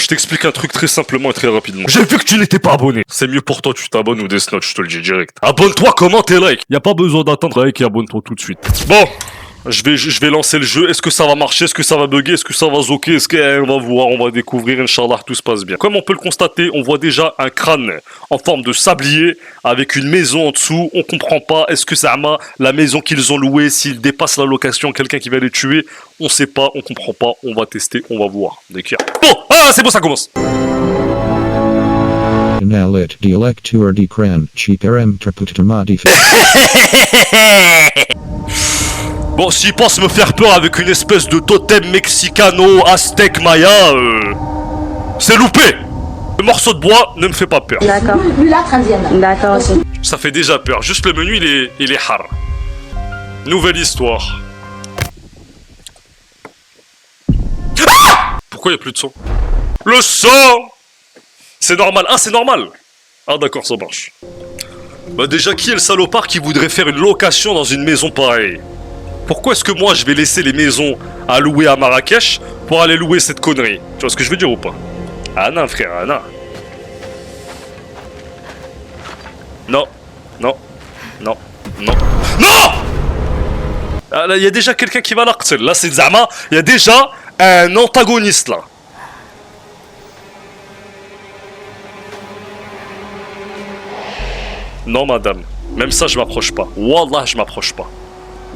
t'explique un truc très simplement et très rapidement. J'ai vu que tu n'étais pas abonné. C'est mieux pour toi, tu t'abonnes ou Death Note, je te le dis direct. Abonne-toi, commente et like. Y a pas besoin d'attendre like et abonne-toi tout de suite. Bon, je vais lancer le jeu. Est-ce que ça va marcher? Est-ce que ça va bugger? Est-ce que ça va zoker? Est-ce qu'on va voir? On va découvrir, Inch'Allah, tout se passe bien. Comme on peut le constater, on voit déjà un crâne en forme de sablier avec une maison en dessous. On comprend pas. Est-ce que c'est la maison qu'ils ont louée? S'ils dépassent la location, quelqu'un qui va les tuer? On sait pas, on comprend pas. On va tester, on va voir. D'accord. Bon, c'est bon, ça commence. Nalit dialectur di cran chiperem traputtamadi. Bon, s'ils pensent me faire peur avec une espèce de totem mexicano, aztèque, maya, c'est loupé. Le morceau de bois ne me fait pas peur. D'accord. La 13e. D'accord, ok. Ça fait déjà peur. Juste le menu, il est hard. Nouvelle histoire. Ah! Pourquoi il n'y a plus de son? Le son! C'est normal. Ah, c'est normal. Ah, d'accord, ça marche. Bah déjà, qui est le salopard qui voudrait faire une location dans une maison pareille? Pourquoi est-ce que moi, je vais laisser les maisons à louer à Marrakech pour aller louer cette connerie? Tu vois ce que je veux dire ou pas? Ah non, frère, ah non. Non, non, non, non, non! Ah, là, il y a déjà quelqu'un qui va l'aqtel. Là, c'est Zama. Il y a déjà un antagoniste, là. Non, madame. Même ça, je m'approche pas. Wallah, je m'approche pas.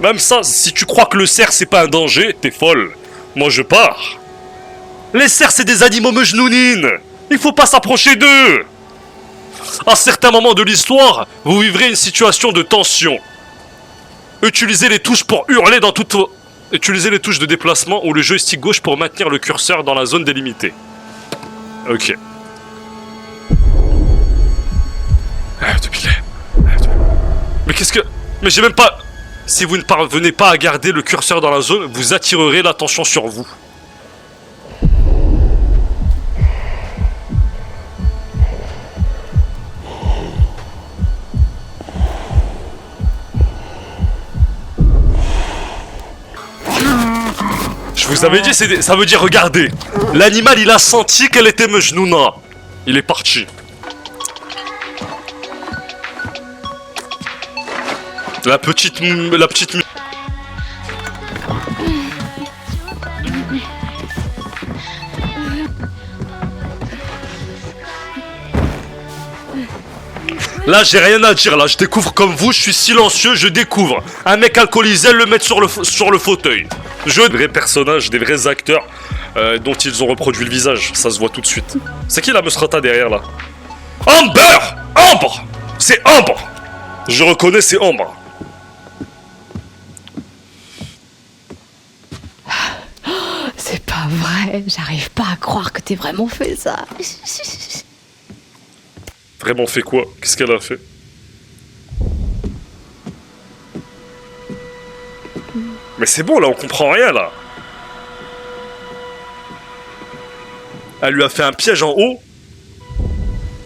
Même ça, si tu crois que le cerf, c'est pas un danger, t'es folle. Moi, je pars. Les cerfs, c'est des animaux mejnounines. Il faut pas s'approcher d'eux. À certains moments de l'histoire, vous vivrez une situation de tension. Utilisez les touches pour hurler dans toutes vos... Utilisez les touches de déplacement ou le joystick gauche pour maintenir le curseur dans la zone délimitée. Ok. Mais qu'est-ce que... Mais j'ai même pas... Si vous ne parvenez pas à garder le curseur dans la zone, vous attirerez l'attention sur vous. Je vous avais dit, ça veut dire regardez. L'animal, il a senti qu'elle était Mejnouna. Il est parti. La petite... Là, j'ai rien à dire, là. Je découvre comme vous, je suis silencieux, je découvre. Un mec alcoolisé, le mettre sur le fauteuil. Des vrais personnages, des vrais acteurs dont ils ont reproduit le visage. Ça se voit tout de suite. C'est qui la Musrata derrière, là? Amber! Ambre! C'est Ambre! Je reconnais, c'est Ambre. C'est pas vrai, j'arrive pas à croire que t'aies vraiment fait ça. Vraiment fait quoi? Qu'est-ce qu'elle a fait? Mais c'est bon là, on comprend rien là. Elle lui a fait un piège en haut.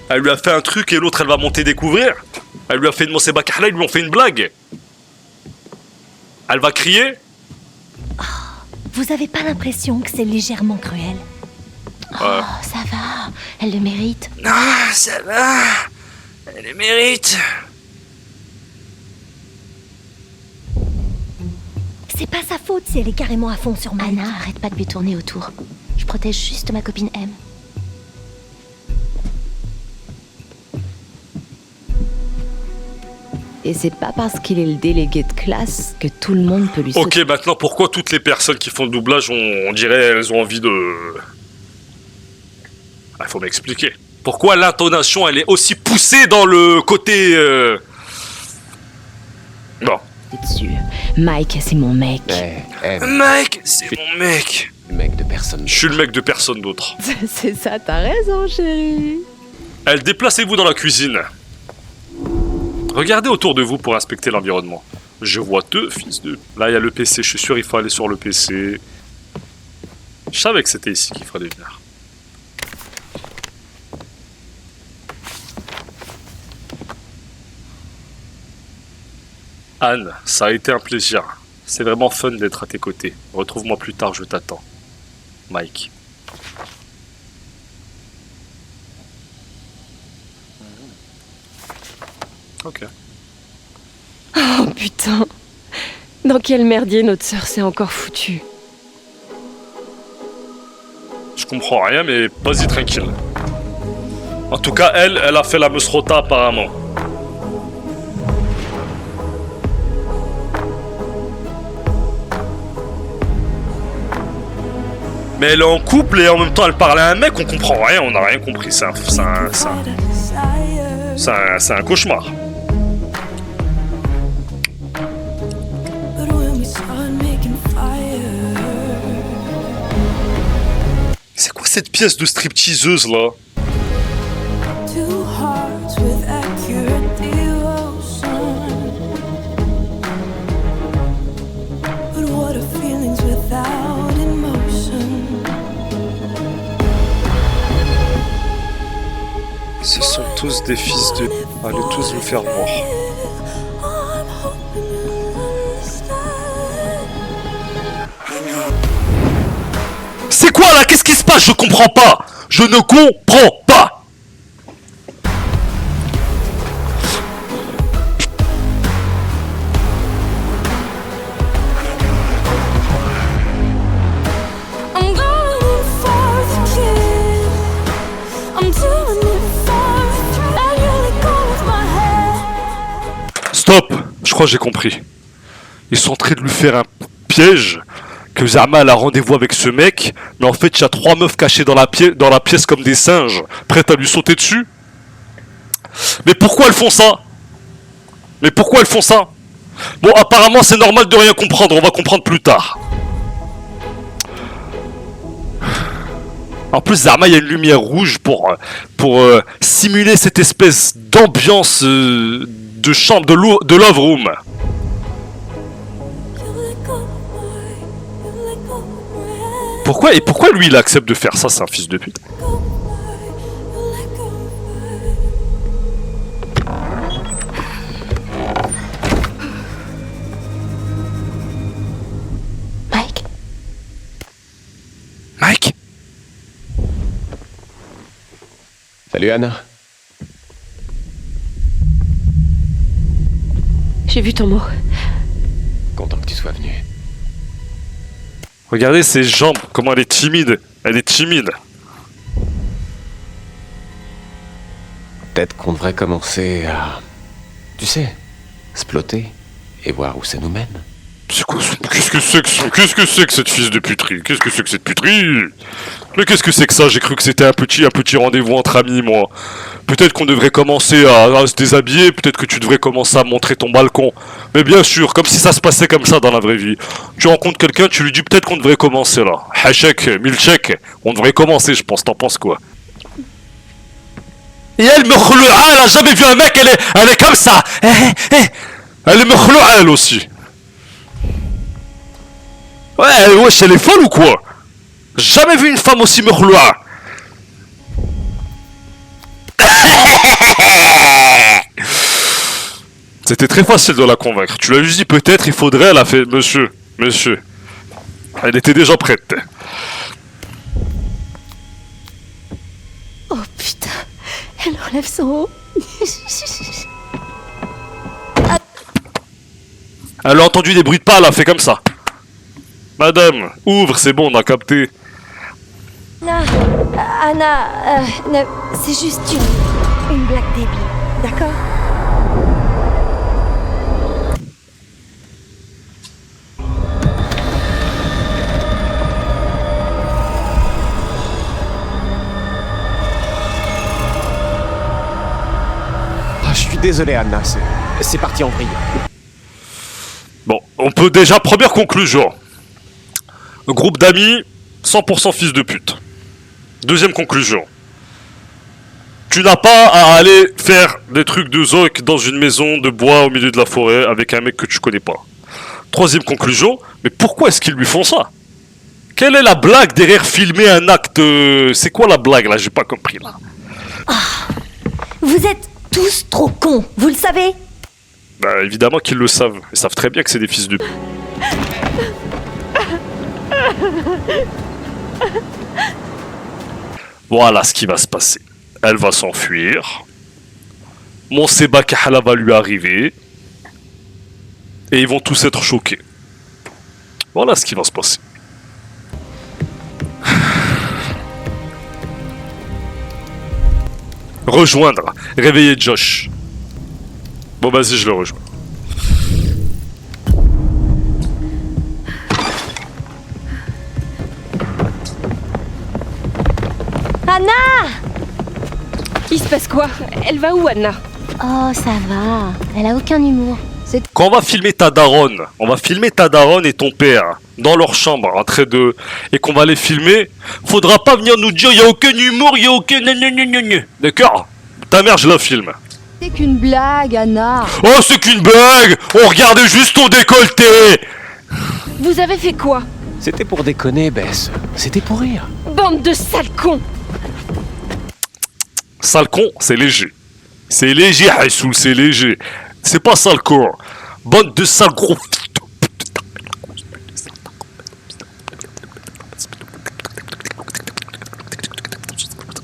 Elle lui a fait un truc et l'autre elle va monter découvrir. Elle lui a fait une Monseba Kahla, ils lui ont fait une blague. Elle va crier. Vous avez pas l'impression que c'est légèrement cruel? Oh, ça va, elle le mérite. Non, ça va. Elle le mérite. C'est pas sa faute si elle est carrément à fond sur Mike. Anna, arrête pas de lui tourner autour. Je protège juste ma copine M. Et c'est pas parce qu'il est le délégué de classe que tout le monde peut lui sauter. Ok, maintenant pourquoi toutes les personnes qui font le doublage, on dirait elles ont envie de... Il faut m'expliquer. Pourquoi l'intonation elle est aussi poussée dans le côté... Bon. Dessus. Mike, c'est mon mec. Mike, c'est mon mec. Le mec de personne. Je suis le mec de personne d'autre. C'est ça, t'as raison, chérie. Elle, déplacez-vous dans la cuisine. Regardez autour de vous pour inspecter l'environnement. Je vois deux, fils de... Là, il y a le PC, je suis sûr il faut aller sur le PC. Je savais que c'était ici qu'il fallait venir. Anne, ça a été un plaisir. C'est vraiment fun d'être à tes côtés. Retrouve-moi plus tard, je t'attends. Mike. Ok. Oh putain. Dans quel merdier notre sœur s'est encore foutue. Je comprends rien, mais vas-y tranquille. En tout cas, elle a fait la Mesrota apparemment. Mais elle est en couple et en même temps elle parle à un mec, on comprend rien, on n'a rien compris. C'est un cauchemar. C'est quoi cette pièce de stripteaseuse là? Ce sont tous des fils de... Allez tous vous faire voir. C'est quoi là? Qu'est-ce qui se passe? Je comprends pas. Je ne comprends pas. Stop. Je crois que j'ai compris. Ils sont en train de lui faire un piège. Que Zama a rendez-vous avec ce mec, mais en fait il y a 3 meufs cachées dans la pièce comme des singes, prêtes à lui sauter dessus. Mais pourquoi elles font ça? Mais pourquoi elles font ça? Bon, apparemment c'est normal de rien comprendre, on va comprendre plus tard. En plus Zama, il y a une lumière rouge pour simuler cette espèce d'ambiance de chambre de love room. Pourquoi lui il accepte de faire ça? C'est un fils de pute. Mike? Mike? Salut Anna. J'ai vu ton mot. Content que tu sois venu. Regardez ses jambes, comment elle est timide. Elle est timide. Peut-être qu'on devrait commencer à... Tu sais, splotter et voir où ça nous mène. C'est quoi ce... Qu'est-ce que c'est que cette fils de puterie? Qu'est-ce que c'est que cette puterie? Mais qu'est-ce que c'est que ça? J'ai cru que c'était un petit rendez-vous entre amis, moi. Peut-être qu'on devrait commencer à se déshabiller, peut-être que tu devrais commencer à montrer ton balcon. Mais bien sûr, comme si ça se passait comme ça dans la vraie vie. Tu rencontres quelqu'un, tu lui dis peut-être qu'on devrait commencer là. Hachek, Milchek, on devrait commencer, je pense. T'en penses quoi? Et elle, Mekhloua, elle a jamais vu un mec, elle est comme ça. Elle est Mekhloua, elle aussi. Ouais, wesh, elle est folle ou quoi? Jamais vu une femme aussi Mekhloua. C'était très facile de la convaincre. Tu l'as juste dit peut-être, il faudrait, elle a fait monsieur. Elle était déjà prête. Oh putain, elle enlève son haut. Elle a entendu des bruits de pas, elle a fait comme ça. Madame, ouvre, c'est bon, on a capté. Anna, c'est juste une blague débile, d'accord? Ah, je suis désolé Anna, c'est parti en vrille. Bon, on peut déjà, première conclusion. Un groupe d'amis, 100% fils de pute. Deuxième conclusion. Tu n'as pas à aller faire des trucs de zoc dans une maison de bois au milieu de la forêt avec un mec que tu connais pas. Troisième conclusion, mais pourquoi est-ce qu'ils lui font ça? Quelle est la blague derrière filmer un acte? C'est quoi la blague là? J'ai pas compris là. Vous êtes tous trop cons, vous le savez? Bah évidemment qu'ils le savent. Ils savent très bien que c'est des fils de pute. Voilà ce qui va se passer. Elle va s'enfuir. mon Seba Kahala va lui arriver. Et ils vont tous être choqués. Voilà ce qui va se passer. Rejoindre. Réveiller Josh. Bon, vas-y, je le rejoins. Anna! Il se passe quoi? Elle va où, Anna? Oh, ça va. Elle a aucun humour. Quand on va filmer ta daronne, on va filmer ta daronne et ton père dans leur chambre, en train de... Et qu'on va les filmer, faudra pas venir nous dire « Y'a aucun humour, y'a aucun... » D'accord? Ta mère, je la filme. C'est qu'une blague, Anna. Oh, c'est qu'une blague! On regardait juste ton décolleté! Vous avez fait quoi? C'était pour déconner, Bess. C'était pour rire. Bande de sales cons! Sale con, c'est léger. C'est léger, Haïssoul, c'est léger. C'est pas sale con. Bande de sales gros...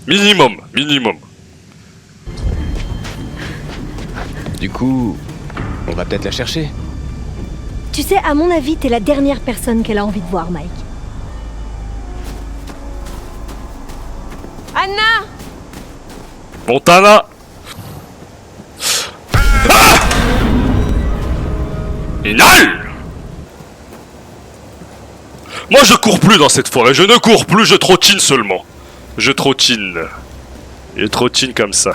Minimum, minimum. Du coup, on va peut-être la chercher. Tu sais, à mon avis, t'es la dernière personne qu'elle a envie de voir, Mike. Anna! Montana. Ah! Inal! Moi je cours plus dans cette forêt, je ne cours plus, je trottine seulement. Je trottine. Je trottine comme ça.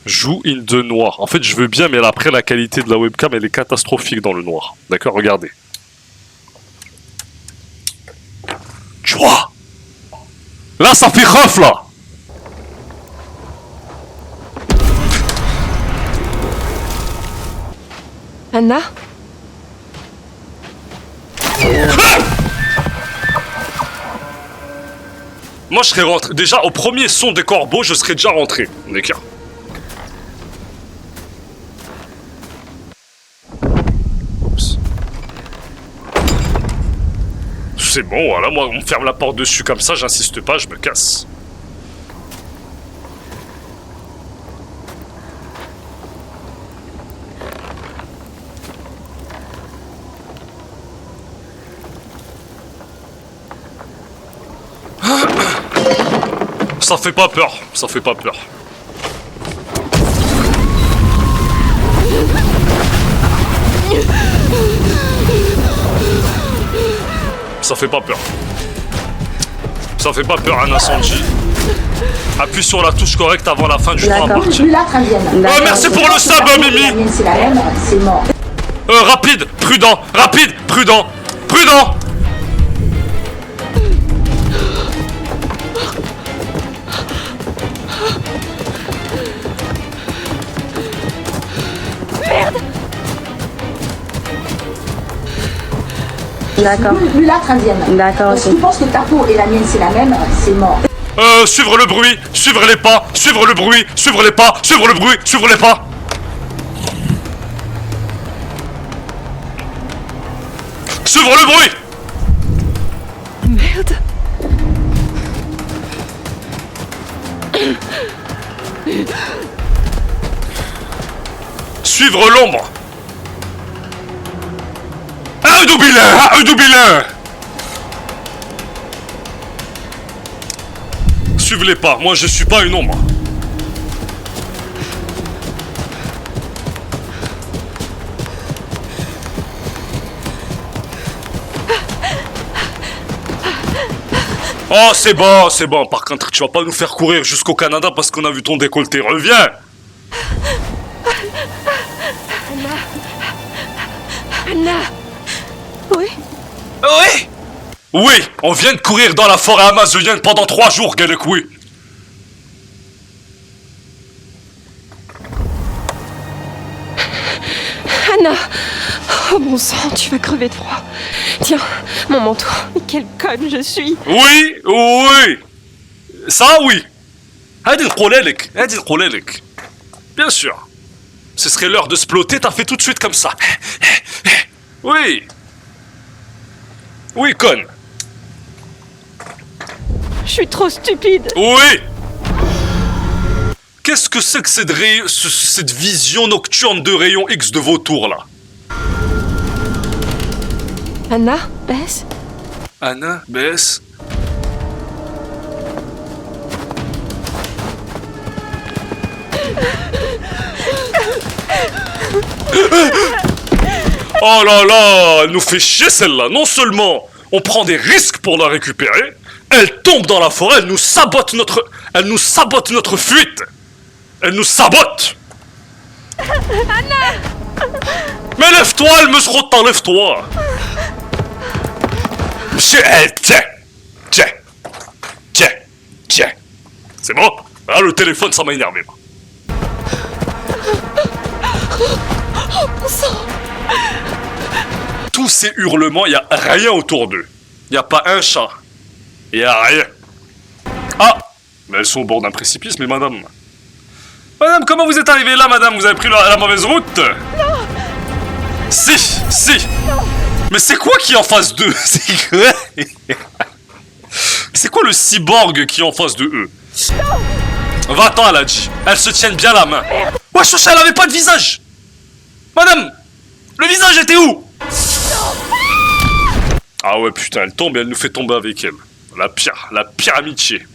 Joue in de noir. En fait je veux bien, mais après la qualité de la webcam elle est catastrophique dans le noir. D'accord, regardez. Tu vois? Là ça fait raf là. Anna? Moi je serais rentré. Déjà au premier son des corbeaux je serais déjà rentré. D'accord. Oups. C'est bon, voilà, moi on me ferme la porte dessus comme ça, j'insiste pas, je me casse. Ça fait pas peur, ça fait pas peur. Ça fait pas peur. Ça fait pas peur un incendie. Appuie sur la touche correcte avant la fin du temps à partir. Oh, merci pour le sub, Mimi. C'est la haine, c'est mort. Rapide, prudent, rapide, prudent, prudent. D'accord. Mulâtre indienne. D'accord. Si tu penses que ta peau et la mienne c'est la même, c'est mort. Suivre le bruit, suivre les pas, suivre le bruit, suivre les pas, suivre le bruit, suivre les pas. Suivre le bruit. Merde. Suivre l'ombre. Un doubilin. Suivez les pas, moi je suis pas une ombre. Oh c'est bon, par contre tu vas pas nous faire courir jusqu'au Canada parce qu'on a vu ton décolleté, reviens. Anna! Oui? Oui. Oui, on vient de courir dans la forêt amazonienne pendant 3 jours, Galek, oui. Anna! Oh bon sang, tu vas crever de froid. Tiens, mon manteau. Quelle conne je suis. Oui. Ça, oui. Hadi nqoulelek. Bien sûr. Ce serait l'heure de se ploter, t'as fait tout de suite comme ça. Oui, conne. Je suis trop stupide. Oui. qu'est-ce que c'est que cette vision nocturne de rayon X de vautour, là? Anna, Bess? Anna, Bess? Oh là là, elle nous fait chier celle-là. Non seulement on prend des risques pour la récupérer, elle tombe dans la forêt, elle nous sabote notre fuite. Elle nous sabote. Anna! Mais lève-toi, elle me rotin, lève-toi. Tiens. C'est bon? Ah, le téléphone, ça m'a énervé, moi. Oh, bon sang! Tous ces hurlements, y a rien autour d'eux. Y a pas un chat. Y a rien. Ah! Mais elles sont au bord d'un précipice, mais madame... Madame, comment vous êtes arrivée là, madame? Vous avez pris la mauvaise route? Non! Si! Non. Mais c'est quoi qui est en face d'eux? C'est quoi? C'est quoi le cyborg qui est en face de eux? Non. Va-t'en, elle a dit. Elles se tiennent bien la main. Ouais, Choucha, elle avait pas de visage! Madame! Le visage était où? Ah ouais, putain, elle tombe et elle nous fait tomber avec elle. La pire amitié.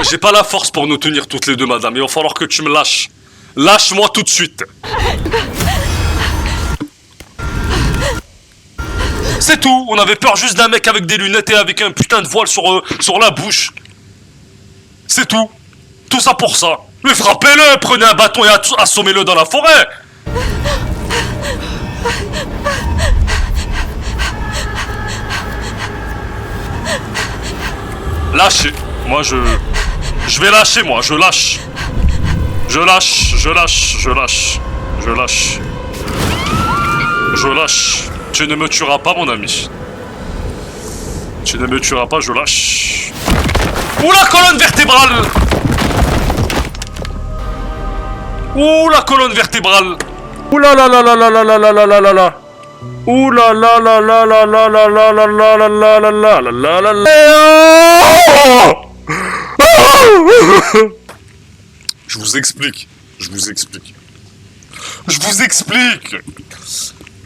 J'ai pas la force pour nous tenir toutes les deux, madame. Il va falloir que tu me lâches. Lâche-moi tout de suite. C'est tout. On avait peur juste d'un mec avec des lunettes et avec un putain de voile sur la bouche. C'est tout. Tout ça pour ça. Mais frappez-le, prenez un bâton et assommez-le dans la forêt. Lâchez. Moi, je vais lâcher, moi. Je lâche. Tu ne me tueras pas, mon ami. Tu ne me tueras pas, je lâche. Ouh, la colonne vertébrale! Ouh, la colonne vertébrale! Ouh là là là là là là là là là là là là! Ouh là là là là là là là là là là là là là là là là là. Je vous explique.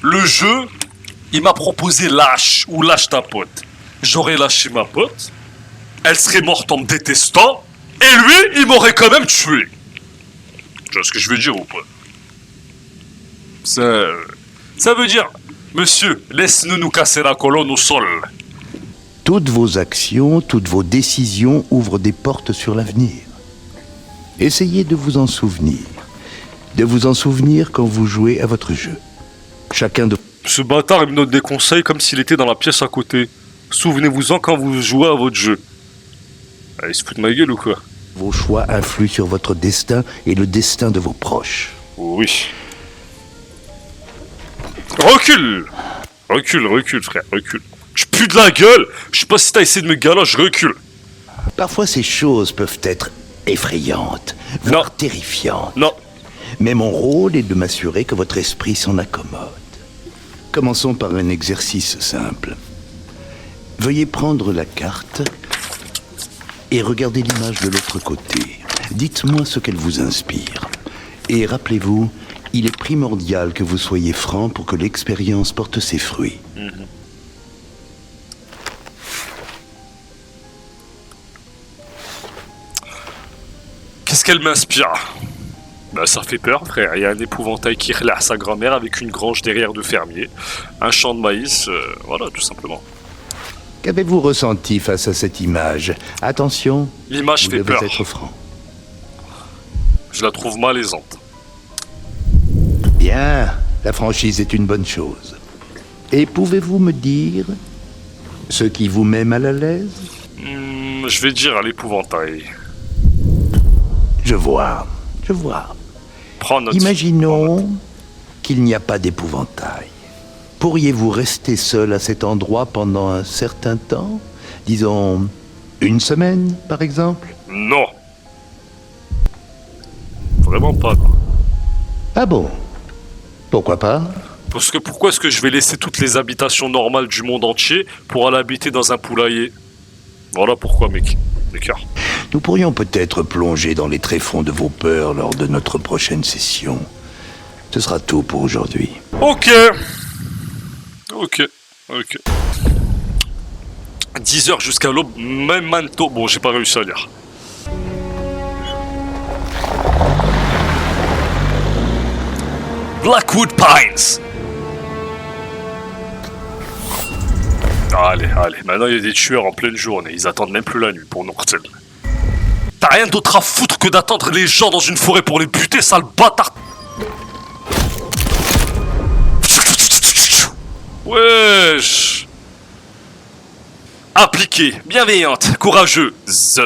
Le jeu, il m'a proposé lâche ou lâche ta pote. J'aurais lâché ma pote, elle serait morte en me détestant, et lui, il m'aurait quand même tué. Tu vois ce que je veux dire ou pas? Ça veut dire, monsieur, laisse-nous nous casser la colonne au sol. Toutes vos actions, toutes vos décisions ouvrent des portes sur l'avenir. Essayez de vous en souvenir. De vous en souvenir quand vous jouez à votre jeu. Chacun de... Ce bâtard, il me donne des conseils comme s'il était dans la pièce à côté. Souvenez-vous-en quand vous jouez à votre jeu. Ah, il se fout de ma gueule ou quoi? Vos choix influent sur votre destin et le destin de vos proches. Oui. Recule, frère, recule. Je pue de la gueule. Je sais pas si t'as essayé de me galocher, je recule. Parfois, ces choses peuvent être effrayantes, voire terrifiantes. Non. Mais mon rôle est de m'assurer que votre esprit s'en accommode. Commençons par un exercice simple. Veuillez prendre la carte et regardez l'image de l'autre côté. Dites-moi ce qu'elle vous inspire. Et rappelez-vous, il est primordial que vous soyez franc pour que l'expérience porte ses fruits. Qu'est-ce qu'elle m'inspire? Bah ça fait peur, frère. Il y a un épouvantail qui relâche sa grand-mère avec une grange derrière de fermier, un champ de maïs, voilà, tout simplement. Qu'avez-vous ressenti face à cette image? Attention, l'image fait peur. Vous devez être franc. Je la trouve malaisante. Bien, la franchise est une bonne chose. Et pouvez-vous me dire ce qui vous met mal à l'aise? Je vais dire à l'épouvantail. Je vois. Prends note. Imaginons qu'il n'y a pas d'épouvantail. Pourriez-vous rester seul à cet endroit pendant un certain temps? Disons, une semaine, par exemple? Non. Vraiment pas, non. Ah bon? Pourquoi pas? Parce que pourquoi est-ce que je vais laisser toutes les habitations normales du monde entier pour aller habiter dans un poulailler? Voilà pourquoi, mec. D'accord. Nous pourrions peut-être plonger dans les tréfonds de vos peurs lors de notre prochaine session. Ce sera tout pour aujourd'hui. Ok. 10h jusqu'à l'aube, Memento. Bon, j'ai pas réussi à lire. Blackwood Pines. Allez, maintenant il y a des tueurs en pleine journée, ils attendent même plus la nuit pour nous harceler. T'as rien d'autre à foutre que d'attendre les gens dans une forêt pour les buter, sale bâtard. Wesh. Appliquée, bienveillante, courageuse.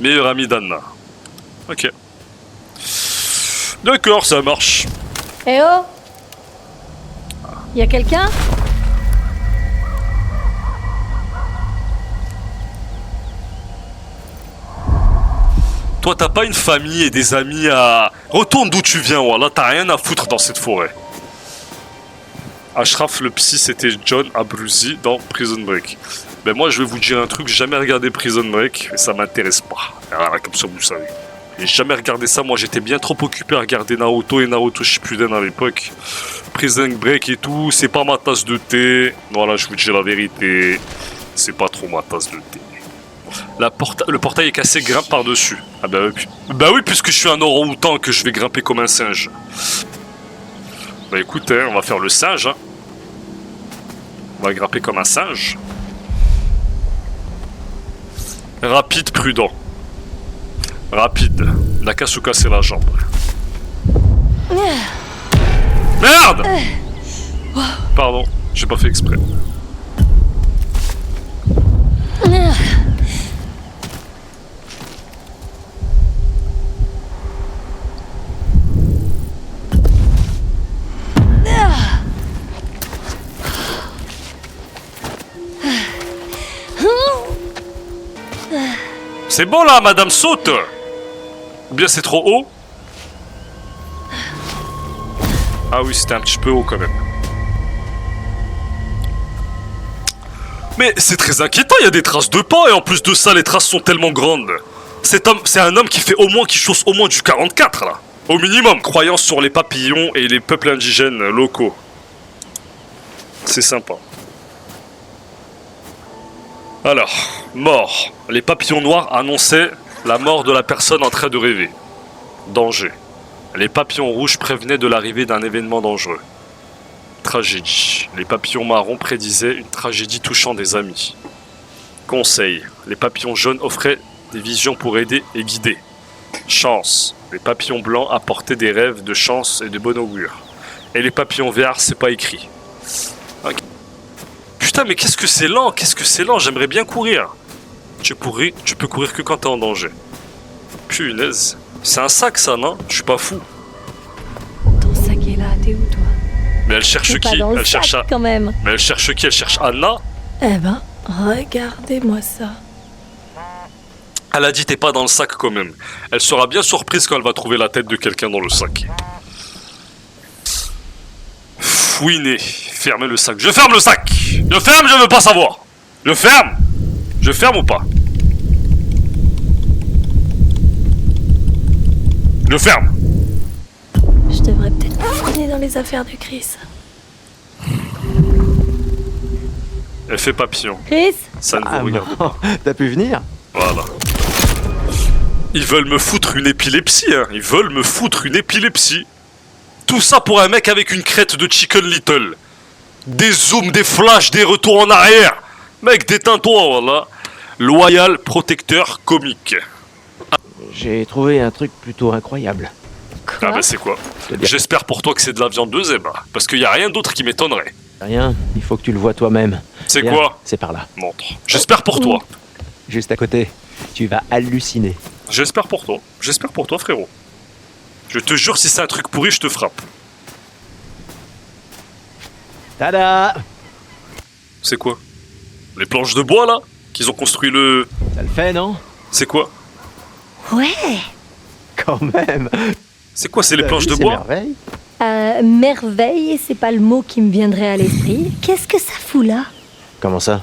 Meilleur ami d'Anna. Ok. D'accord, ça marche. Eh oh! Y a quelqu'un? Toi, t'as pas une famille et des amis à... Retourne d'où tu viens, voilà, t'as rien à foutre dans cette forêt. Ashraf le psy, c'était John Abruzzi dans Prison Break. Ben moi, je vais vous dire un truc, j'ai jamais regardé Prison Break, et ça m'intéresse pas. Voilà, comme ça, vous le savez. J'ai jamais regardé ça, moi j'étais bien trop occupé à regarder Naruto et Naruto Shippuden à l'époque. Prison Break et tout, c'est pas ma tasse de thé. Voilà, je vous dis la vérité, c'est pas trop ma tasse de thé. Le portail est cassé, grimpe par-dessus. Ah bah oui, puisque je suis un orang-outan que je vais grimper comme un singe. Bah écoute, hein, on va faire le singe. Hein. On va grimper comme un singe. Rapide, prudent. Rapide. N'a qu'à se casser la jambe. Merde! Pardon, j'ai pas fait exprès. C'est bon là, madame saute! Ou bien c'est trop haut? Ah oui, c'était un petit peu haut quand même. Mais c'est très inquiétant, il y a des traces de pas et en plus de ça, les traces sont tellement grandes. Cet homme, c'est un homme qui fait au moins, qui chausse au moins du 44 là. Au minimum, croyance sur les papillons et les peuples indigènes locaux. C'est sympa. Alors, mort. Les papillons noirs annonçaient la mort de la personne en train de rêver. Danger. Les papillons rouges prévenaient de l'arrivée d'un événement dangereux. Tragédie. Les papillons marrons prédisaient une tragédie touchant des amis. Conseil. Les papillons jaunes offraient des visions pour aider et guider. Chance. Les papillons blancs apportaient des rêves de chance et de bon augure. Et les papillons verts, c'est pas écrit. Okay. Putain, mais qu'est-ce que c'est lent, j'aimerais bien courir. Tu peux courir que quand t'es en danger. Punaise. C'est un sac ça, non? Je suis pas fou. Ton sac est là, t'es où toi? Mais elle cherche qui? Elle cherche quand même. Mais elle cherche qui? Elle cherche Anna? Eh ben, regardez-moi ça. Elle a dit t'es pas dans le sac quand même. Elle sera bien surprise quand elle va trouver la tête de quelqu'un dans le sac. Fouiner. Fermez le sac. Je ferme le sac! Je ferme, je veux pas savoir! Je ferme! Je ferme ou pas? Je ferme! Je devrais peut-être pas fouiner dans les affaires de Chris. Elle fait papillon. Chris? Ça ne vous regarde pas. T'as pu venir? Voilà. Ils veulent me foutre une épilepsie, hein. Ils veulent me foutre une épilepsie. Tout ça pour un mec avec une crête de Chicken Little. Des zooms, des flashs, des retours en arrière. Mec, déteins-toi, voilà. Loyal, protecteur, comique. J'ai trouvé un truc plutôt incroyable. Quoi? Ah bah c'est quoi? J'espère pour toi que c'est de la viande de zèbre. Parce qu'il y a rien d'autre qui m'étonnerait. Rien, il faut que tu le vois toi-même. C'est Viens, quoi? C'est par là. Montre. J'espère pour toi. Juste à côté. Tu vas halluciner. J'espère pour toi. J'espère pour toi, frérot. Je te jure, si c'est un truc pourri, je te frappe. Tada! C'est quoi? Les planches de bois, là? Qu'ils ont construit le... Ça le fait, non? C'est quoi? Ouais. Quand même! C'est quoi, c'est les T'as planches vu, de c'est bois? merveille. Merveille, c'est pas le mot qui me viendrait à l'esprit. Qu'est-ce que ça fout là? Comment ça?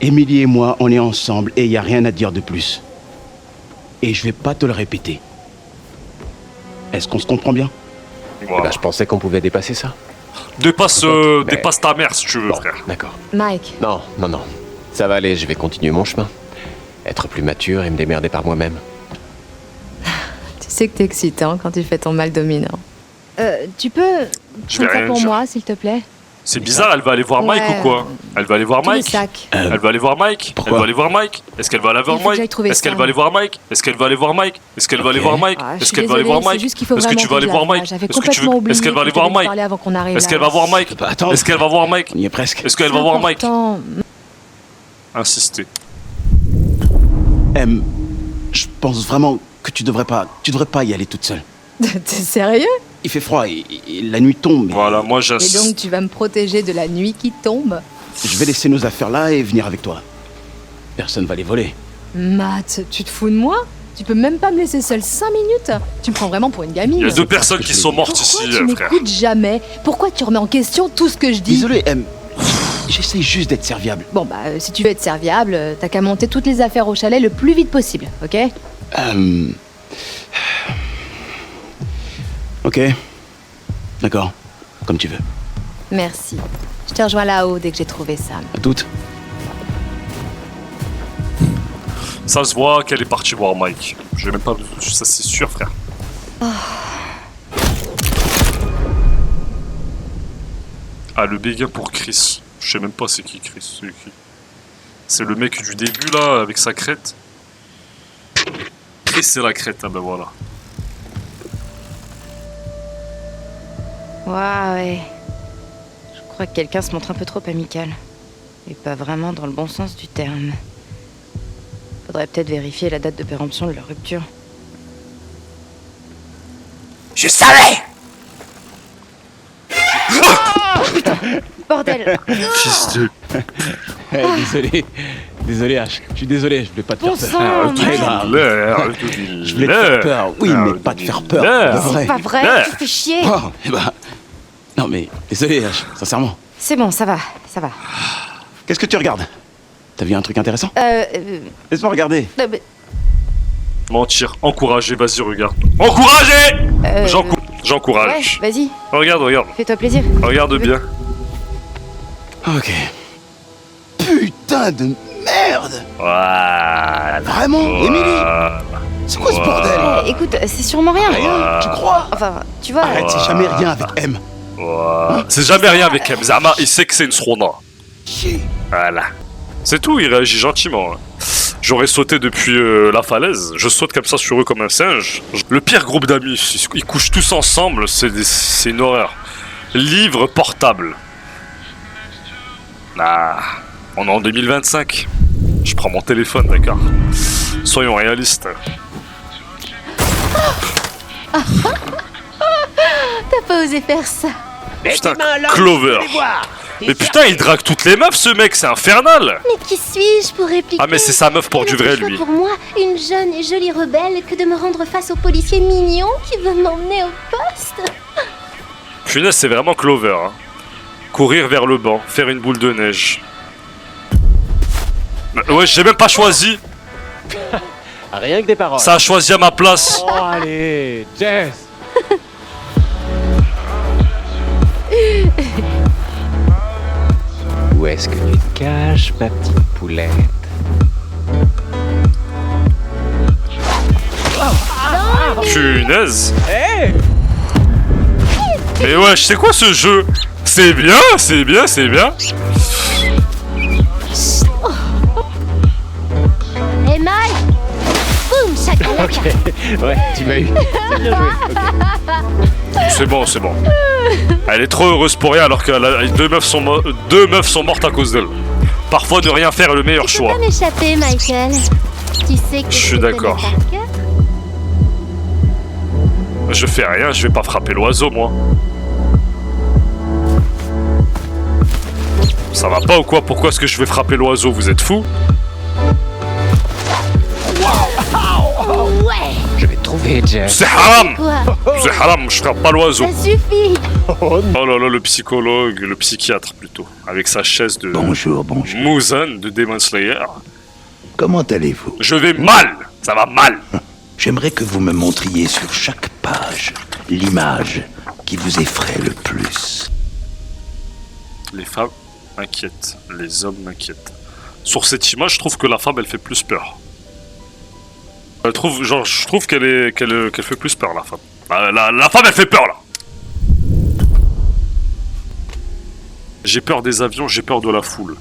Emily et moi, on est ensemble et il n'y a rien à dire de plus. Et je vais pas te le répéter. Est-ce qu'on se comprend bien? Voilà. Bah, je pensais qu'on pouvait dépasser ça. Dépasse ta mère si tu veux, Bon, frère. d'accord. Mike, Non. Ça va aller, je vais continuer mon chemin. Être plus mature et me démerder par moi-même. tu sais que t'es excitant quand tu fais ton mal dominant. Tu peux Je vais prendre ça rien pour dire. moi, s'il te plaît? C'est bizarre, elle va aller voir Mike Ouais. ou quoi? Elle va aller voir Tous les Mike? sacs. Elle va aller voir Mike? Pourquoi Elle va aller voir Mike? Est-ce qu'elle va aller voir Il faut que j'aille Mike? trouver Est-ce qu'elle Sam. va aller voir Mike? Est-ce qu'elle va aller voir Mike? Est-ce qu'elle va aller voir Mike? Ah, je Est-ce suis qu'elle va aller voir désolée, c'est Mike? juste qu'il faut Est-ce que tu vraiment vas aller que voir j'y Mike? aille. J'avais Est-ce que tu complètement veux... oublié Est-ce qu'elle va aller que je voir devais Mike? parler avant qu'on arrive Est-ce là. qu'elle va voir Mike? Bah, attends. Est-ce qu'elle va voir Mike? On y est presque. Est-ce qu'elle va C'est voir Mike? important. Insister. Em, je pense vraiment que tu devrais pas y aller toute seule. T'es sérieux? Il fait froid et la nuit tombe. et Voilà, moi Et j'insiste. donc tu vas me protéger de la nuit qui tombe? Je vais laisser nos affaires là et venir avec toi. Personne va les voler. Matt, tu te fous de moi? Tu peux même pas me laisser seule 5 minutes? Tu me prends vraiment pour une gamine. Il y a deux personnes qui sont mortes Pourquoi ici, tu frère. m'écoutes jamais? Pourquoi tu remets en question tout ce que je dis? Désolé, Em. J'essaie juste d'être serviable. Bon bah, si tu veux être serviable, t'as qu'à monter toutes les affaires au chalet le plus vite possible, ok? Ok. D'accord. Comme tu veux. Merci. Je te rejoins là-haut dès que j'ai trouvé Sam. À toutes. Ça se voit qu'elle est partie voir Mike. J'ai même pas... Ça c'est sûr, frère. Ah, le béguin pour Chris. Je sais même pas c'est qui Chris. C'est qui? C'est le mec du début là, avec sa crête. Chris c'est la crête, ah ben voilà. Ouais. Je crois que quelqu'un se montre un peu trop amical. Et pas vraiment dans le bon sens du terme. Faudrait peut-être vérifier la date de péremption de leur rupture. Je savais! Bordel! Fils de... Désolé H. Je suis désolé, je voulais pas te Bon faire sang, peur. Mike. Je voulais te faire peur. Oui, mais pas te faire peur. De vrai. C'est pas vrai, tu fais chier! Oh, eh ben... Non mais, désolé H, sincèrement. C'est bon, ça va, ça va. Qu'est-ce que tu regardes? T'as vu un truc intéressant? Euh... Laisse-moi regarder. Mentir, encourager, vas-y regarde. Encourager! Ouais, J'encourage. vas-y, Regarde. fais-toi plaisir. Regarde bien. Ok. Putain de merde! Voilà. Vraiment, Emily? C'est quoi ce bordel? Écoute, c'est sûrement rien. Rien, tu crois? Enfin, tu vois... Arrête, c'est jamais rien avec M. C'est jamais rien avec M. Zama, il sait que c'est une Srona. Chier. Voilà. C'est tout, il réagit gentiment. J'aurais sauté depuis la falaise. Je saute comme ça sur eux comme un singe. Le pire groupe d'amis, ils couchent tous ensemble, c'est une horreur. Livre portable. Ah, on est en 2025. Je prends mon téléphone, d'accord. Soyons réalistes. T'as pas osé faire ça. Putain, Clover. Mais putain, il drague toutes les meufs, ce mec, c'est infernal. Mais qui suis-je pour répliquer? Ah mais c'est sa meuf pour du vrai, lui. Pour moi, une jeune et jolie rebelle que de me rendre face au policier mignon qui veut m'emmener au poste. Punaise, c'est vraiment Clover. Hein. Courir vers le banc, faire une boule de neige. Ouais, j'ai même pas choisi. Rien que des paroles. Ça a choisi à ma place. Oh, allez, Jess. Où est-ce que tu te caches, ma petite poulette? Punaise. Mais ouais, c'est quoi ce jeu? C'est bien, c'est bien, c'est bien. Et Mike, boum, chakalaka. Ok, ouais, tu m'as eu. C'est bien joué. Ok. C'est bon, c'est bon. Elle est trop heureuse pour rien alors que deux meufs sont mortes à cause d'elle. Parfois, ne rien faire est le meilleur Tu peux choix. pas m'échapper, Michael. Tu sais que Je suis te connais d'accord. par cœur. Je fais rien, je vais pas frapper l'oiseau, moi. Ça va pas ou quoi? Pourquoi est-ce que je vais frapper l'oiseau? Vous êtes fous? Ouais. Je vais te trouver. arrêtez, Jess. C'est haram. Quoi? C'est haram, je frappe pas l'oiseau. Ça suffit. Oh là là, le psychologue, le psychiatre plutôt, avec sa chaise de Bonjour, bonjour. Muzan de Demon Slayer. Comment allez-vous? Je vais mal, ça va mal. J'aimerais que vous me montriez sur chaque page l'image qui vous effraie le plus. Les femmes m'inquiètent, les hommes m'inquiètent. Sur cette image, je trouve que la femme, elle fait plus peur. Je trouve qu'elle fait plus peur, la femme. La femme, elle fait peur, là. J'ai peur des avions, j'ai peur de la foule.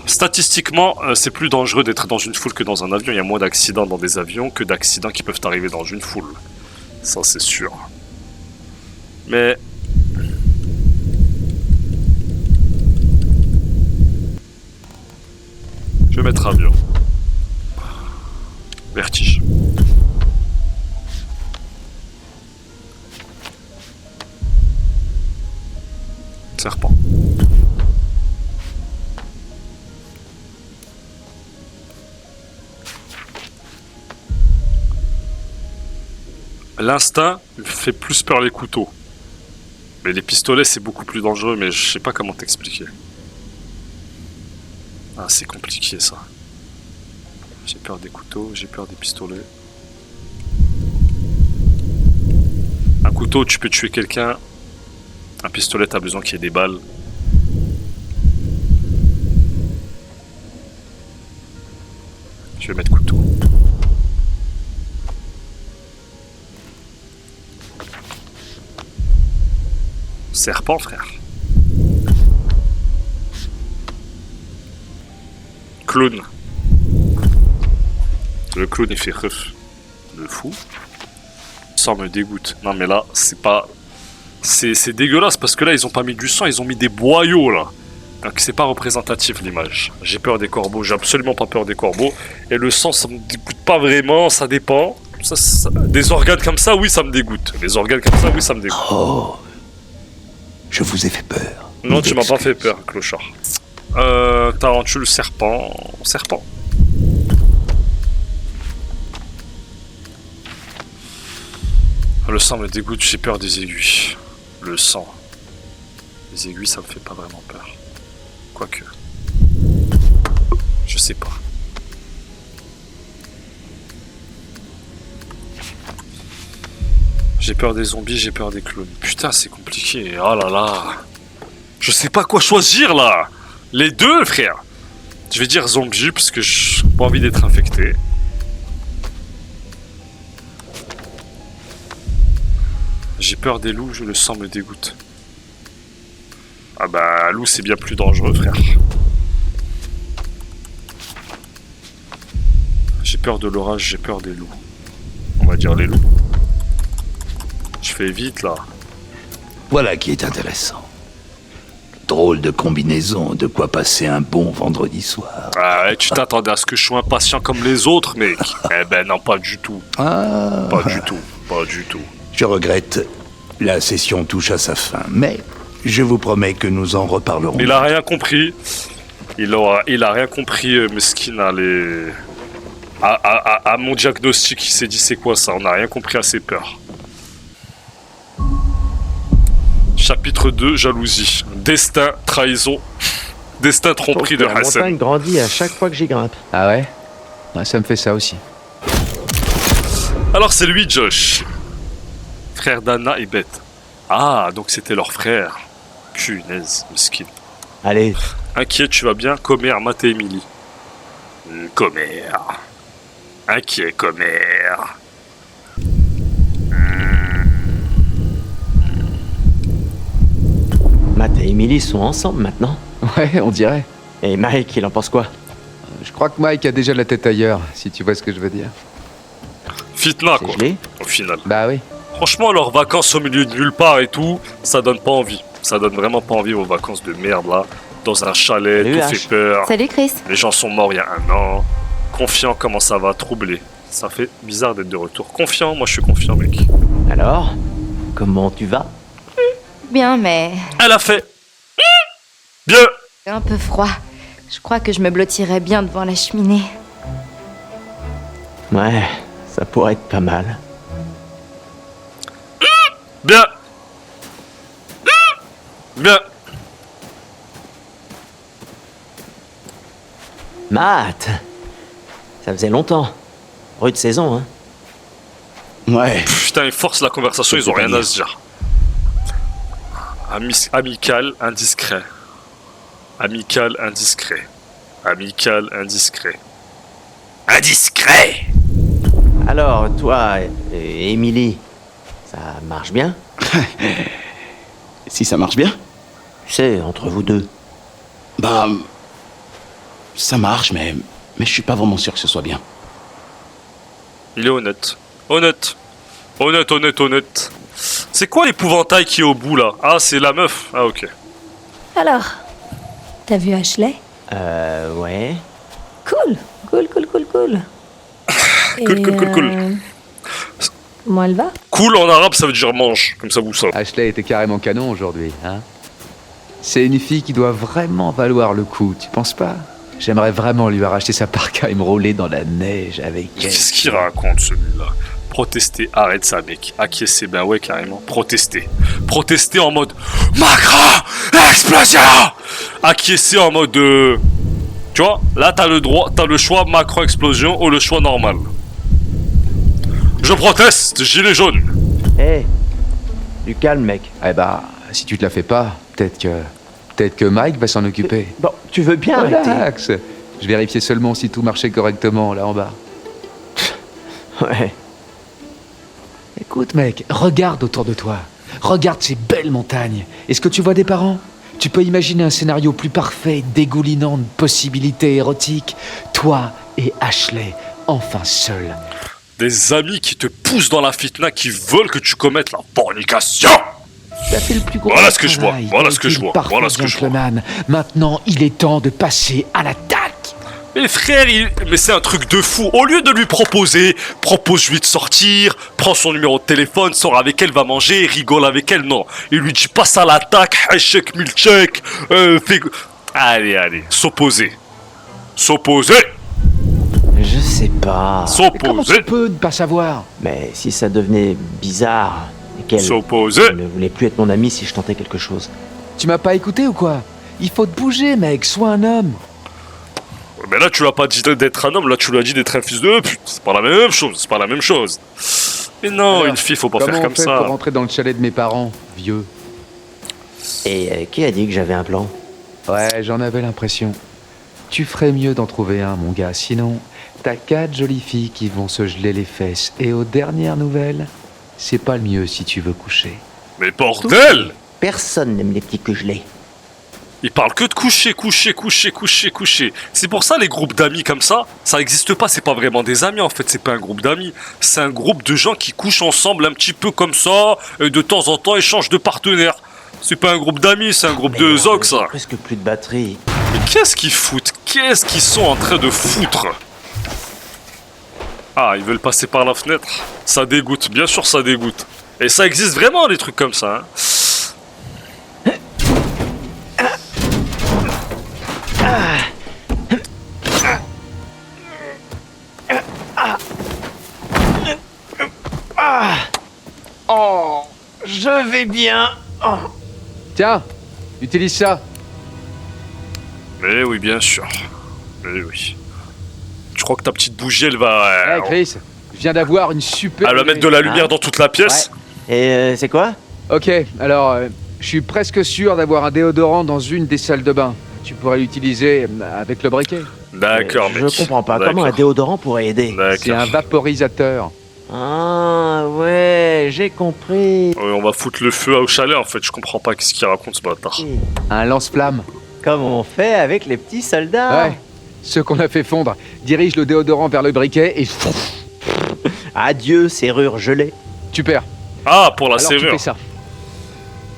Statistiquement, c'est plus dangereux d'être dans une foule que dans un avion. Il y a moins d'accidents dans des avions que d'accidents qui peuvent arriver dans une foule. Ça, c'est sûr. Mais... je vais mettre avion. Vertige. Serpent. L'instinct fait plus peur les couteaux. Mais les pistolets, c'est beaucoup plus dangereux, mais je sais pas comment t'expliquer. Ah, c'est compliqué, ça. J'ai peur des couteaux, j'ai peur des pistolets. Un couteau, tu peux tuer quelqu'un. Un pistolet, t'as besoin qu'il y ait des balles. Je vais mettre couteau. Serpent, frère. Clown. Le clown, il fait ref. Le fou. Ça me dégoûte. Non, mais là, c'est pas... C'est dégueulasse, parce que là, ils ont pas mis du sang, ils ont mis des boyaux, là. Donc, c'est pas représentatif, l'image. J'ai peur des corbeaux, j'ai absolument pas peur des corbeaux. Et le sang, ça me dégoûte pas vraiment, ça dépend. Des organes comme ça, oui, ça me dégoûte. Des organes comme ça, oui, ça me dégoûte. Oh, je vous ai fait peur. Non, tu m'as pas fait peur, clochard. Tarentule, serpent. Serpent. Le sang me dégoûte, j'ai peur des aiguilles. Le sang. Les aiguilles, ça me fait pas vraiment peur. Quoique. Je sais pas. J'ai peur des zombies, j'ai peur des clowns. Putain, c'est compliqué. Oh là là. Je sais pas quoi choisir là. Les deux, frère. Je vais dire zombie parce que j'ai pas envie d'être infecté. J'ai peur des loups, le sang me dégoûte. Ah bah, loup c'est bien plus dangereux, frère. J'ai peur de l'orage, j'ai peur des loups. On va dire les loups. Je fais vite là. Voilà qui est intéressant. Drôle de combinaison, de quoi passer un bon vendredi soir. Ah ouais, tu t'attendais à ce que je sois impatient comme les autres, mec. Eh ben non, pas du tout. Ah. Pas du tout, pas du tout. Je regrette, la session touche à sa fin, mais je vous promets que nous en reparlerons. Il a rien compris. Il a rien compris, Meskin, à mon diagnostic. Il s'est dit c'est quoi ça? On n'a rien compris à ses peurs. Chapitre 2, jalousie. Destin, trahison. Destin, tromperie de La Hassan. montagne grandit à chaque fois que j'y grimpe. Ah ouais? Ouais, ça me fait ça aussi. Alors c'est lui, Josh. Frère d'Anna et Beth. Ah, donc c'était leur frère. Punaise, mesquine. Allez. Inquiet, tu vas bien? Comer, Matt et Emily. Comer. Inquiet, Comer. Matt et Emily sont ensemble maintenant. Ouais, on dirait. Et Mike, il en pense quoi? Je crois que Mike a déjà la tête ailleurs, si tu vois ce que je veux dire. Fitna, quoi. Au final. Bah oui. Franchement, leurs vacances au milieu de nulle part et tout, ça donne pas envie. Ça donne vraiment pas envie vos vacances de merde là. Dans un chalet, Salut, tout H. fait peur. Salut, Chris. Les gens sont morts il y a 1 an. Confiant, comment ça va? Troublé. Ça fait bizarre d'être de retour. Confiant, moi je suis confiant, mec. Alors, comment tu vas? Bien, mais Elle a fait. Bien. un peu froid. Je crois que je me blottirais bien devant la cheminée. Ouais, ça pourrait être pas mal. Bien. Bien. Matt! Ça faisait longtemps. Rude saison, hein? Ouais. Putain, ils forcent la conversation, ils ont rien à se dire. Amical, indiscret. Amical, indiscret. Amical, indiscret. Indiscret! Alors, toi et Emily, ça marche bien? Si ça marche bien? Tu sais, entre vous deux. Bah... Ça marche, mais je suis pas vraiment sûr que ce soit bien. Il est honnête. Honnête. Honnête, honnête, honnête. C'est quoi l'épouvantail qui est au bout là? Ah, c'est la meuf. Ah, ok. Alors, t'as vu Ashley? Ouais. Cool. Cool, cool. Moi, elle va? Cool en arabe, ça veut dire mange. Comme ça, vous savez. Ashley était carrément canon aujourd'hui, hein. C'est une fille qui doit vraiment valoir le coup, tu penses pas? J'aimerais vraiment lui arracher sa parka et me rouler dans la neige avec elle. Qu'est-ce qu'il raconte celui-là? Protester, arrête ça, mec. Acquiescer, ben ouais, carrément. Protester. Protester en mode Macron! Explosion! Acquiescer en mode. Tu vois, là t'as le droit, t'as le choix Macron explosion ou le choix normal. Je proteste, gilet jaune. Hé, du calme, mec. Eh bah, si tu te la fais pas, peut-être que Mike va s'en occuper. Bon, tu veux bien arrêter? Relax. Je vérifiais seulement si tout marchait correctement là en bas. Ouais. Écoute mec, regarde autour de toi. Regarde ces belles montagnes. Est-ce que tu vois des parents? Tu peux imaginer un scénario plus parfait, dégoulinant de possibilités érotiques. Toi et Ashley, enfin seuls. Des amis qui te poussent dans la fitna, qui veulent que tu commettes la fornication. Tu as fait le plus gros Voilà ce que je vois, travail. voilà ce que je T'as été vois, le parfait voilà ce que je vois. gentleman. Maintenant, il est temps de passer à l'attaque. Mais frère, mais c'est un truc de fou. Au lieu de lui proposer, propose-lui de sortir, prends son numéro de téléphone, sort avec elle, va manger, rigole avec elle. Non, il lui dit passe à l'attaque, échec, milchek, fais... Allez, s'opposer. S'opposer. Je sais pas. Mais comment ça peut ne pas savoir? Mais si ça devenait bizarre et qu'elle s'opposer ne voulait plus être mon amie si je tentais quelque chose. Tu m'as pas écouté ou quoi? Il faut te bouger mec, sois un homme. Mais là, tu l'as pas dit d'être un homme, là, tu lui as dit d'être un fils de pute. C'est pas la même chose, c'est pas la même chose. Mais non, Alors, une fille, faut pas faire comme comment on fait ça. pour rentrer dans le chalet de mes parents, vieux? Et qui a dit que j'avais un plan? Ouais, j'en avais l'impression. Tu ferais mieux d'en trouver un, mon gars. Sinon, t'as 4 jolies filles qui vont se geler les fesses. Et aux dernières nouvelles, c'est pas le mieux si tu veux coucher. Mais bordel! Personne n'aime les petits que gelés. Il parle que de coucher. C'est pour ça les groupes d'amis comme ça existe pas, c'est pas vraiment des amis en fait, c'est pas un groupe d'amis. C'est un groupe de gens qui couchent ensemble un petit peu comme ça, et de temps en temps échangent de partenaires. C'est pas un groupe d'amis, c'est un groupe de zocs ça. Presque plus de batterie. Mais qu'est-ce qu'ils foutent? Qu'est-ce qu'ils sont en train de foutre? Ah, ils veulent passer par la fenêtre. Ça dégoûte, bien sûr ça dégoûte. Et ça existe vraiment des trucs comme ça, hein. Oh, je vais bien. Oh. Tiens, utilise ça. Mais oui, bien sûr. Mais oui. Tu crois que ta petite bougie, elle va... Hey Chris, je viens d'avoir une super... Elle va mettre de la lumière dans toute la pièce. Ouais. Et c'est quoi? Ok, alors, je suis presque sûr d'avoir un déodorant dans une des salles de bain. Tu pourrais l'utiliser avec le briquet. D'accord, mec. Je comprends pas. Comment un déodorant pourrait aider? C'est un vaporisateur. Ah ouais, j'ai compris. Ouais, on va foutre le feu au chalet en fait, je comprends pas ce qu'il raconte ce bâtard. Un lance-flamme. Comme on fait avec les petits soldats. Ouais, ceux qu'on a fait fondre. Dirige le déodorant vers le briquet et... Adieu, serrure gelée. Super. Ah, pour la Alors, serrure. tu fais ça.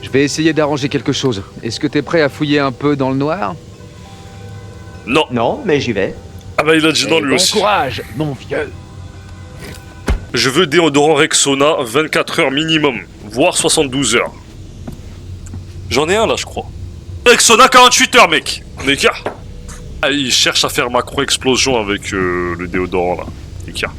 Je vais essayer d'arranger quelque chose. Est-ce que t'es prêt à fouiller un peu dans le noir? Non. Non, mais j'y vais. Ah bah il a dit non lui bon aussi. courage, mon vieux. Je veux déodorant Rexona 24 heures minimum, voire 72 heures. J'en ai un là je crois. Rexona 48 heures mec. Ah, il cherche à faire Macron explosion avec le déodorant là. Nika.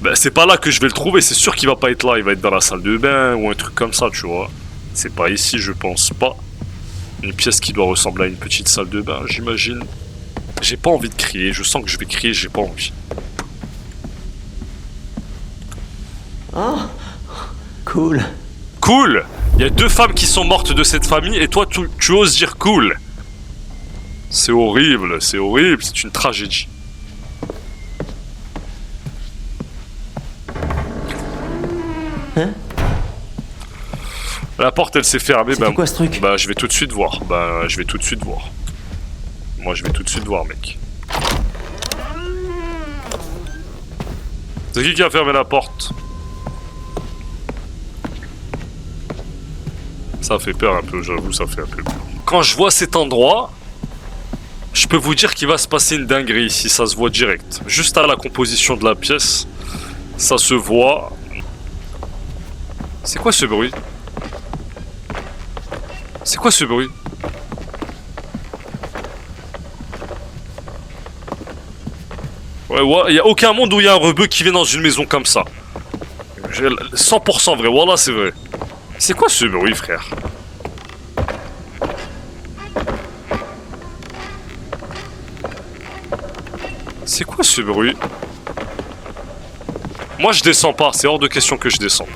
Ben, c'est pas là que je vais le trouver, c'est sûr qu'il va pas être là, il va être dans la salle de bain ou un truc comme ça, tu vois. C'est pas ici, je pense pas. Une pièce qui doit ressembler à une petite salle de bain, j'imagine. J'ai pas envie de crier, je sens que je vais crier, j'ai pas envie. Oh, cool. Cool! Il y a 2 femmes qui sont mortes de cette famille et toi tu oses dire cool. C'est horrible, c'est une tragédie. Hein? La porte elle s'est fermée, C'est quoi ce truc? Bah je vais tout de suite voir, Moi je vais tout de suite voir mec. C'est qui a fermé la porte? Ça fait peur un peu, j'avoue, ça fait un peu peur. Quand je vois cet endroit, je peux vous dire qu'il va se passer une dinguerie ici, ça se voit direct. Juste à la composition de la pièce, ça se voit. C'est quoi ce bruit? C'est quoi ce bruit? Ouais, il y a aucun monde où il y a un rebeu qui vient dans une maison comme ça. 100% vrai, voilà, c'est vrai. C'est quoi ce bruit, frère? C'est quoi ce bruit? Moi, je descends pas, c'est hors de question que je descends.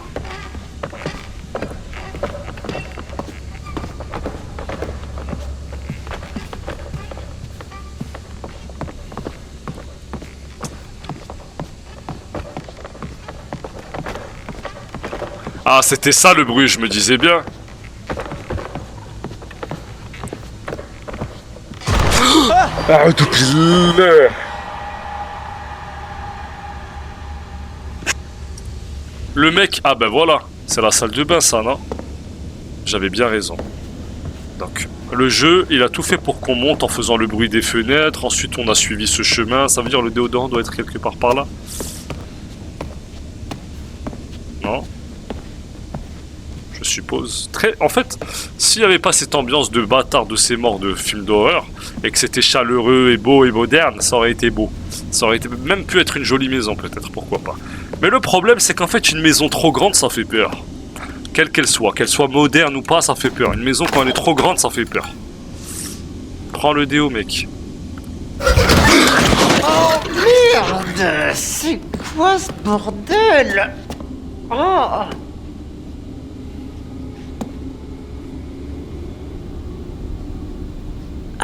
Ah, c'était ça le bruit, je me disais bien. Ah, tout pile. Le mec, ah ben voilà, c'est la salle de bain ça, non? J'avais bien raison. Donc, le jeu, il a tout fait pour qu'on monte en faisant le bruit des fenêtres, ensuite on a suivi ce chemin, ça veut dire le déodorant doit être quelque part par là? Non? Je suppose. En fait, s'il n'y avait pas cette ambiance de bâtard de ces morts de films d'horreur, et que c'était chaleureux et beau et moderne, ça aurait été beau. Ça aurait même pu être une jolie maison peut-être, pourquoi pas. Mais le problème, c'est qu'en fait, une maison trop grande, ça fait peur. Quelle qu'elle soit moderne ou pas, ça fait peur. Une maison, quand elle est trop grande, ça fait peur. Prends le déo, mec. Oh merde! C'est quoi ce bordel? Oh!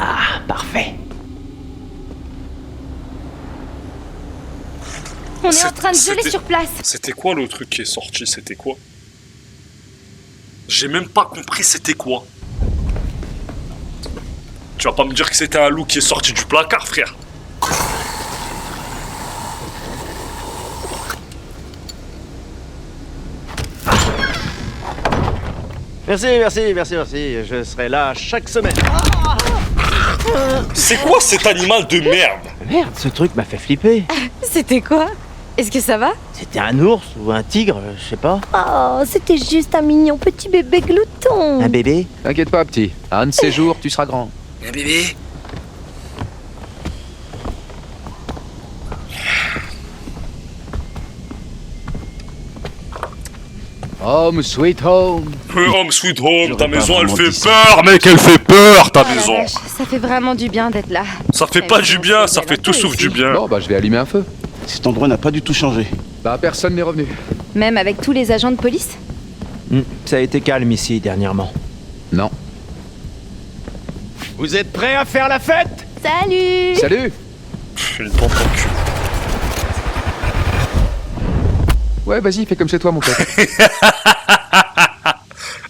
Ah, parfait. On est en train de geler sur place. C'était quoi le truc qui est sorti? C'était quoi? J'ai même pas compris c'était quoi. Tu vas pas me dire que c'était un loup qui est sorti du placard, frère. Merci. Je serai là chaque semaine. C'est quoi cet animal de merde? Merde, ce truc m'a fait flipper. C'était quoi? Est-ce que ça va? C'était un ours ou un tigre, je sais pas. Oh, c'était juste un mignon petit bébé glouton. Un bébé? T'inquiète pas, petit. Un de ces jours, tu seras grand. Un bébé? Home sweet home. Home sweet home, ta maison elle fait peur, mec, elle fait peur, ta maison. Vache, ça fait vraiment du bien d'être là. Ça fait pas du bien, ça fait tout sauf du bien. Bon, bah je vais allumer un feu. Cet endroit n'a pas du tout changé. Bah personne n'est revenu. Même avec tous les agents de police? Ça a été calme ici dernièrement. Non. Vous êtes prêts à faire la fête? Salut! Salut. Une pompe en cul. Ouais, vas-y, fais comme chez toi, mon pote.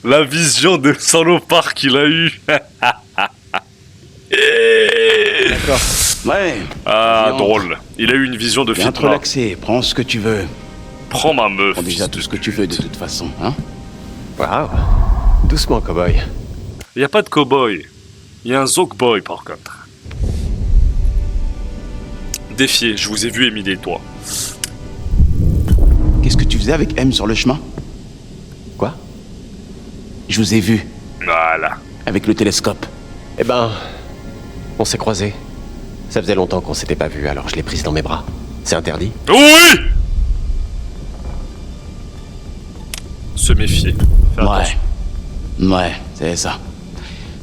La vision de salopard qu'il a eu. D'accord. Ouais. Ah, drôle. Il a eu une vision de Viens te film. relaxer, prends ce que tu veux. Prends ma meuf. Prends déjà tout ce que tu veux de toute façon, hein. Waouh. Doucement, cowboy. Y a pas de cowboy. Y a un Zokboy par contre. Défiez, je vous ai vu Émilie et toi. Qu'est-ce que tu faisais avec M sur le chemin? Quoi? Je vous ai vu. Voilà. Avec le télescope. Eh ben, on s'est croisés. Ça faisait longtemps qu'on s'était pas vus, alors je l'ai prise dans mes bras. C'est interdit? Oui! Se méfier. Fais attention. Ouais, c'est ça.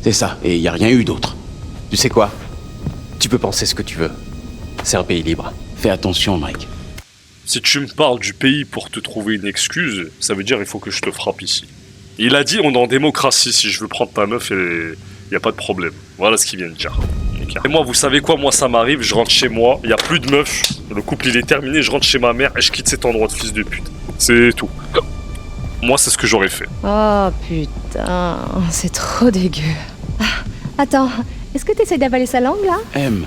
C'est ça, et y a rien eu d'autre. Tu sais quoi? Tu peux penser ce que tu veux. C'est un pays libre. Fais attention, Mike. Si tu me parles du pays pour te trouver une excuse, ça veut dire il faut que je te frappe ici. Il a dit on est en démocratie, si je veux prendre ta meuf, y a pas de problème. Voilà ce qu'il vient de dire. Et moi, vous savez quoi, moi ça m'arrive, je rentre chez moi, y a plus de meufs, le couple il est terminé, je rentre chez ma mère et je quitte cet endroit de fils de pute. C'est tout. Moi c'est ce que j'aurais fait. Oh putain, c'est trop dégueu. Ah, attends, est-ce que t'essayes d'avaler sa langue là? M.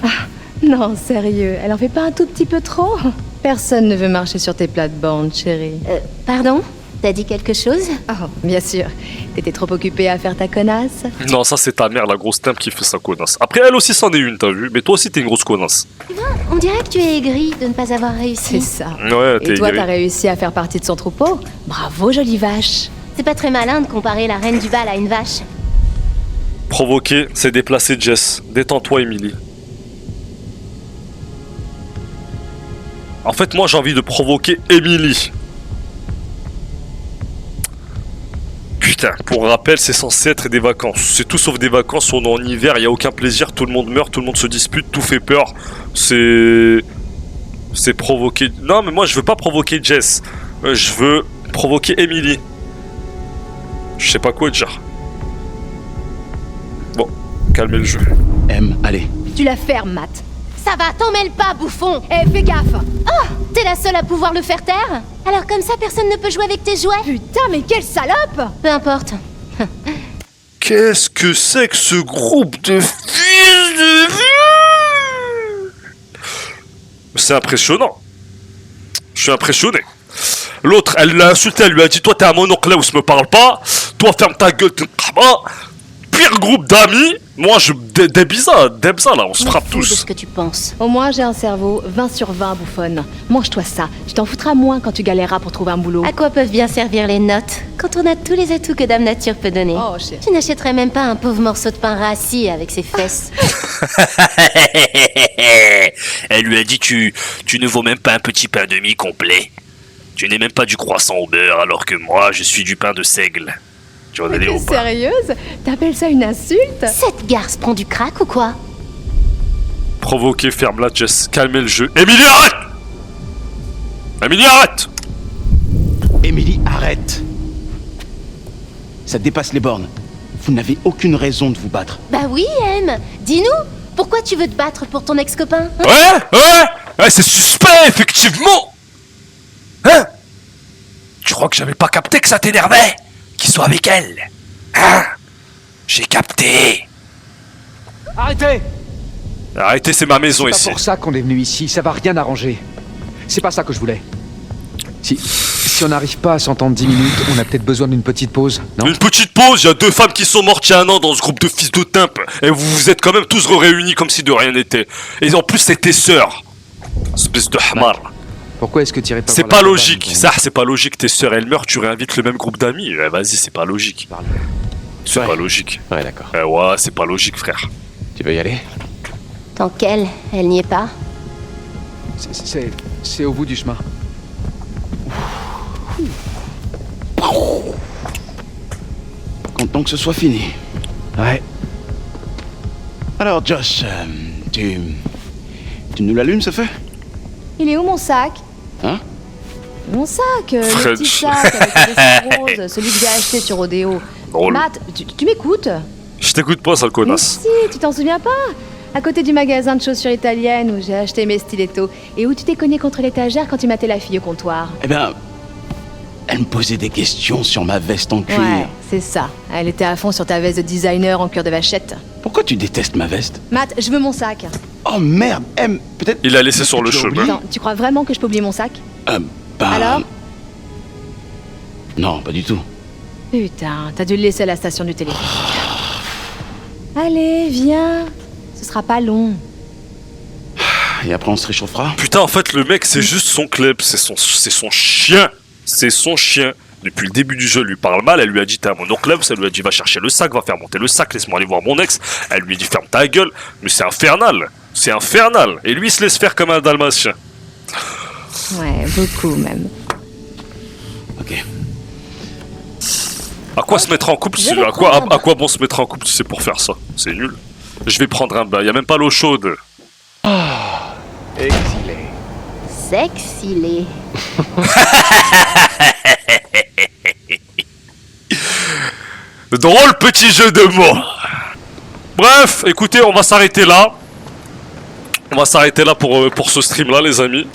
Non, sérieux, elle en fait pas un tout petit peu trop? Personne ne veut marcher sur tes plates-bandes, chérie. Pardon? T'as dit quelque chose? Oh, bien sûr. T'étais trop occupée à faire ta connasse? Non, ça c'est ta mère, la grosse tempe qui fait sa connasse. Après elle aussi c'en est une, t'as vu? Mais toi aussi t'es une grosse connasse. Tu vois, on dirait que tu es aigri de ne pas avoir réussi. C'est ça. Ouais, t'es Et toi, aigri. t'as réussi à faire partie de son troupeau? Bravo, jolie vache. C'est pas très malin de comparer la reine du bal à une vache. Provoquer, c'est déplacer Jess. Détends-toi, Emily. En fait, moi, j'ai envie de provoquer Emily. Putain, pour rappel, c'est censé être des vacances. C'est tout sauf des vacances, on est en hiver, il n'y a aucun plaisir, tout le monde meurt, tout le monde se dispute, tout fait peur. C'est provoquer... Non, mais moi, je veux pas provoquer Jess. Je veux provoquer Emily. Je sais pas quoi dire. Bon, calmez le jeu. M, allez. Tu la fermes, Matt. Ça va, t'en mêle pas, bouffon. Eh, fais gaffe. Oh, t'es la seule à pouvoir le faire taire? Alors comme ça, personne ne peut jouer avec tes jouets? Putain, mais quelle salope! Peu importe. Qu'est-ce que c'est que ce groupe de fils de... C'est impressionnant. Je suis impressionné. L'autre, elle l'a insulté, elle lui a dit toi t'es un monoclaus, me parle pas. Toi ferme ta gueule, t'es pire groupe d'amis. Moi je... Debza là, on se frappe Fous de tous. ce que tu penses. Au moins, j'ai un cerveau 20 sur 20, bouffonne. Mange-toi ça. Tu t'en foutras moins quand tu galéreras pour trouver un boulot. À quoi peuvent bien servir les notes quand on a tous les atouts que Dame Nature peut donner? Oh, chérie. Tu n'achèterais même pas un pauvre morceau de pain rassis avec ses fesses. Elle lui a dit tu ne vaux même pas un petit pain demi complet. Tu n'es même pas du croissant au beurre alors que moi je suis du pain de seigle. Tu en as des T'es ou pas? sérieuse? T'appelles ça une insulte? Cette garce prend du crack ou quoi? Provoquer, ferme la Jess, calmez le jeu. Emily, arrête! Emily, arrête! Emily, arrête. Ça dépasse les bornes. Vous n'avez aucune raison de vous battre. Bah oui, M. Dis-nous, pourquoi tu veux te battre pour ton ex-copain? Ouais, c'est suspect, effectivement! Hein? Tu crois que j'avais pas capté que ça t'énervait? Qu'il soit avec elle? Hein? J'ai capté. Arrêtez! Arrêtez, c'est ma maison C'est ici. pas pour ça qu'on est venu ici, ça va rien arranger. C'est pas ça que je voulais. Si on n'arrive pas à s'entendre 10 minutes, on a peut-être besoin d'une petite pause, non? Une petite pause, il y a 2 femmes qui sont mortes il y a 1 an dans ce groupe de fils de timpe. Et vous vous êtes quand même tous réunis comme si de rien n'était. Et en plus, c'est tes sœurs. Espèce de hamar. Pourquoi est-ce que tu irais pas C'est voir pas la logique. campagne, Ça, c'est pas logique. Tes sœurs, elles meurent, tu réinvites le même groupe d'amis. Vas-y, c'est pas logique. C'est pas logique. Ouais, d'accord. Ouais, c'est pas logique, frère. Tu veux y aller? Tant qu'elle, elle n'y est pas. C'est au bout du chemin. Content que ce soit fini. Ouais. Alors, Josh, tu nous l'allumes, ce feu? Il est où mon sac? Hein? Mon sac, le French. petit sac avec le dessin rose, celui que j'ai acheté sur Rodeo. Drôle. Matt, tu m'écoutes? Je t'écoute pas, sale Mais connasse. si, tu t'en souviens pas? À côté du magasin de chaussures italiennes où j'ai acheté mes stilettos et où tu t'es cogné contre l'étagère quand tu matais la fille au comptoir. Eh ben, elle me posait des questions sur ma veste en cuir. Ouais, c'est ça. Elle était à fond sur ta veste de designer en cuir de vachette. Pourquoi tu détestes ma veste? Matt, je veux mon sac. Oh merde, M, peut-être... Il l'a laissé sur le tu l'as chemin. oublié? Attends, tu crois vraiment que je peux oublier mon sac? Alors? Non, pas du tout. Putain, t'as dû le laisser à la station du téléphone. Allez, viens. Ce sera pas long. Et après, on se réchauffera? Putain, en fait, le mec, c'est juste son club. C'est son chien. C'est son chien. Depuis le début du jeu, elle lui parle mal. Elle lui a dit t'es un monoclub. Ça lui a dit va chercher le sac, va faire monter le sac. Laisse-moi aller voir mon ex. Elle lui a dit ferme ta gueule. Mais c'est infernal. C'est infernal. Et lui, il se laisse faire comme un dalmatien. Ouais, beaucoup même. Ok. À quoi se mettre en couple à quoi bon se mettre en couple si c'est pour faire ça? C'est nul. Je vais prendre un bain, y a même pas l'eau chaude. Exilé. Sexilé. Drôle petit jeu de mots. Bref, écoutez, on va s'arrêter là. On va s'arrêter là pour ce stream là, les amis.